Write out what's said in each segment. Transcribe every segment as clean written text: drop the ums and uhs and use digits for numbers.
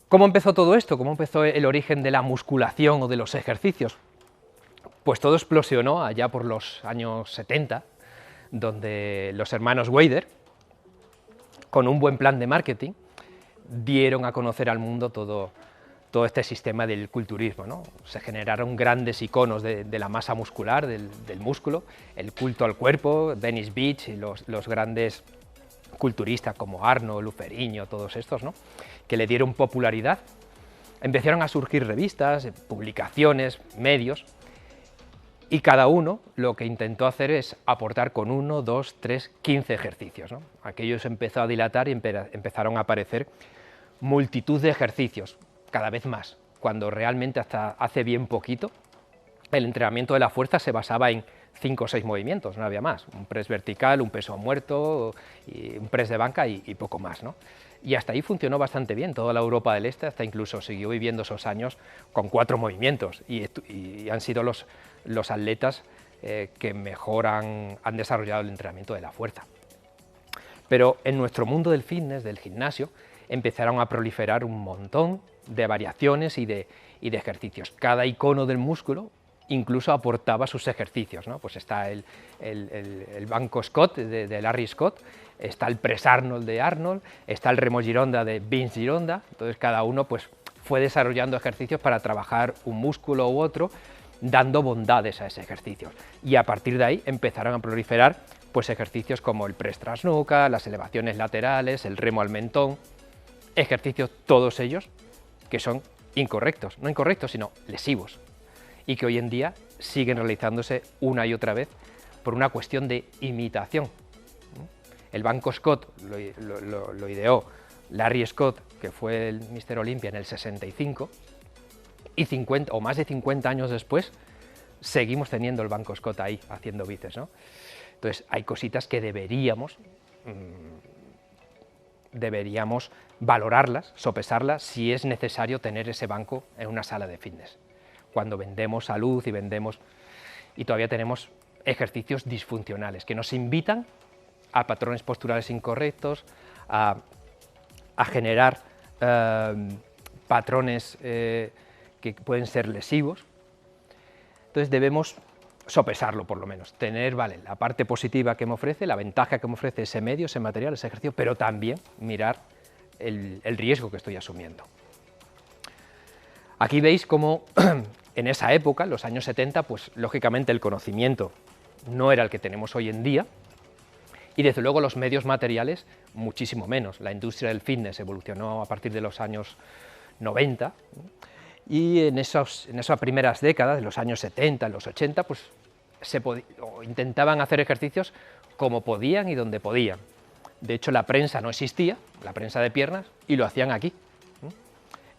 ¿Cómo empezó todo esto? ¿Cómo empezó el origen de la musculación o de los ejercicios? Pues todo explosionó allá por los años 70, donde los hermanos Weider, con un buen plan de marketing, dieron a conocer al mundo todo este sistema del culturismo, ¿no? Se generaron grandes iconos de la masa muscular, del músculo, el culto al cuerpo, Venice Beach y los grandes culturistas como Arnold, Ferrigno, todos estos, ¿no? Que le dieron popularidad. Empezaron a surgir revistas, publicaciones, medios, y cada uno lo que intentó hacer es aportar con 1, 2, 3, 15 ejercicios, ¿no? Aquello se empezó a dilatar y empezaron a aparecer multitud de ejercicios, cada vez más, cuando realmente hasta hace bien poquito el entrenamiento de la fuerza se basaba en 5 o 6 movimientos, no había más, un press vertical, un peso muerto, y un press de banca y poco más, ¿no? Y hasta ahí funcionó bastante bien, toda la Europa del Este hasta incluso siguió viviendo esos años con 4 movimientos y han sido los atletas que mejor han desarrollado el entrenamiento de la fuerza. Pero en nuestro mundo del fitness, del gimnasio, empezaron a proliferar un montón de variaciones y de ejercicios. Cada icono del músculo incluso aportaba sus ejercicios, ¿no? Pues está el banco Scott de Larry Scott, está el press Arnold de Arnold, está el remo Gironda de Vince Gironda, entonces cada uno pues, fue desarrollando ejercicios para trabajar un músculo u otro, dando bondades a ese ejercicio. Y a partir de ahí empezaron a proliferar pues, ejercicios como el press tras nuca, las elevaciones laterales, el remo al mentón, ejercicios todos ellos que son incorrectos, no incorrectos, sino lesivos, y que hoy en día siguen realizándose una y otra vez por una cuestión de imitación. El banco Scott lo ideó Larry Scott, que fue el Mr. Olympia en el 65, y 50 o más de 50 años después seguimos teniendo el banco Scott ahí haciendo bíceps, ¿no? Entonces hay cositas que deberíamos valorarlas, sopesarlas, si es necesario tener ese banco en una sala de fitness. Cuando vendemos salud y todavía tenemos ejercicios disfuncionales que nos invitan a patrones posturales incorrectos, a generar patrones que pueden ser lesivos. Entonces debemos sopesarlo por lo menos, tener la parte positiva que me ofrece, la ventaja que me ofrece ese medio, ese material, ese ejercicio, pero también mirar el riesgo que estoy asumiendo. Aquí veis cómo en esa época, en los años 70, pues lógicamente el conocimiento no era el que tenemos hoy en día y desde luego los medios materiales muchísimo menos. La industria del fitness evolucionó a partir de los años 90 y en esas primeras décadas, de los años 70, en los 80, pues intentaban hacer ejercicios como podían y donde podían. De hecho, la prensa no existía, la prensa de piernas, y lo hacían aquí,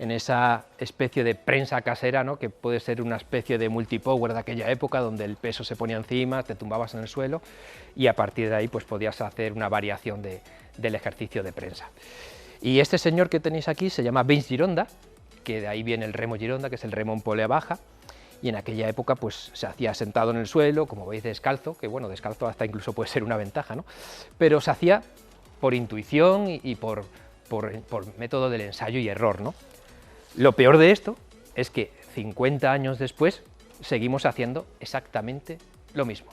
en esa especie de prensa casera, ¿no? Que puede ser una especie de multipower de aquella época, donde el peso se ponía encima, te tumbabas en el suelo, y a partir de ahí pues, podías hacer una variación del ejercicio de prensa. Y este señor que tenéis aquí se llama Vince Gironda, que de ahí viene el remo Gironda, que es el remo en polea baja, y en aquella época pues, se hacía sentado en el suelo, como veis descalzo, que bueno, descalzo hasta incluso puede ser una ventaja, ¿no? Pero se hacía por intuición y por método del ensayo y error, ¿no? Lo peor de esto es que 50 años después seguimos haciendo exactamente lo mismo.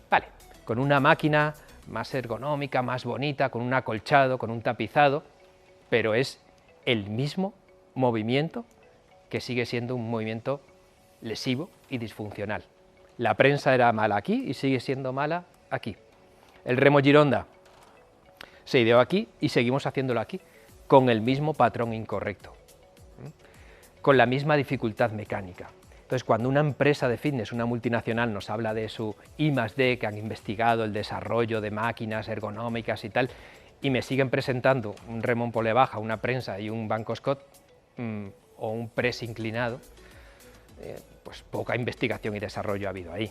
Vale, con una máquina más ergonómica, más bonita, con un acolchado, con un tapizado, pero es el mismo movimiento que sigue siendo un movimiento lesivo y disfuncional. La prensa era mala aquí y sigue siendo mala aquí. El remo Gironda se ideó aquí y seguimos haciéndolo aquí, con el mismo patrón incorrecto, con la misma dificultad mecánica. Entonces, cuando una empresa de fitness, una multinacional, nos habla de su I+D, que han investigado el desarrollo de máquinas ergonómicas y tal, y me siguen presentando un remo en polea baja, una prensa y un banco Scott, o un press inclinado, pues poca investigación y desarrollo ha habido ahí.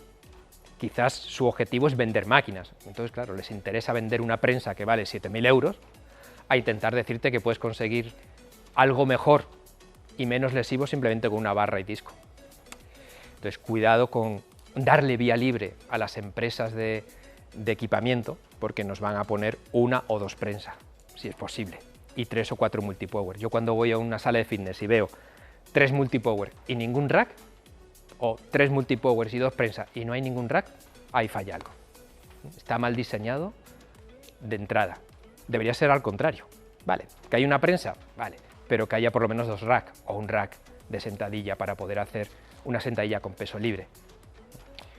Quizás su objetivo es vender máquinas, entonces claro, les interesa vender una prensa que vale 7.000 euros, a intentar decirte que puedes conseguir algo mejor y menos lesivo simplemente con una barra y disco. Entonces, cuidado con darle vía libre a las empresas de equipamiento, porque nos van a poner una o dos prensas, si es posible. y 3 o 4 multipower. Yo cuando voy a una sala de fitness y veo 3 multipower y ningún rack, o 3 multipowers y 2 prensa y no hay ningún rack, ahí falla algo. Está mal diseñado de entrada. Debería ser al contrario. Vale, que hay una prensa, vale, pero que haya por lo menos 2 racks o un rack de sentadilla para poder hacer una sentadilla con peso libre.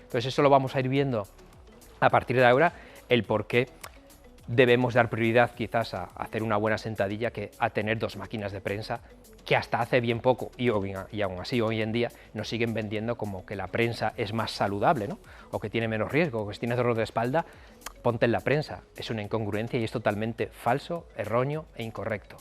Entonces eso lo vamos a ir viendo a partir de ahora, el por qué debemos dar prioridad quizás a hacer una buena sentadilla que a tener 2 máquinas de prensa, que hasta hace bien poco y aún así hoy en día nos siguen vendiendo como que la prensa es más saludable, ¿no? O que tiene menos riesgo, o que si tienes dolor de espalda, ponte en la prensa. Es una incongruencia y es totalmente falso, erróneo e incorrecto.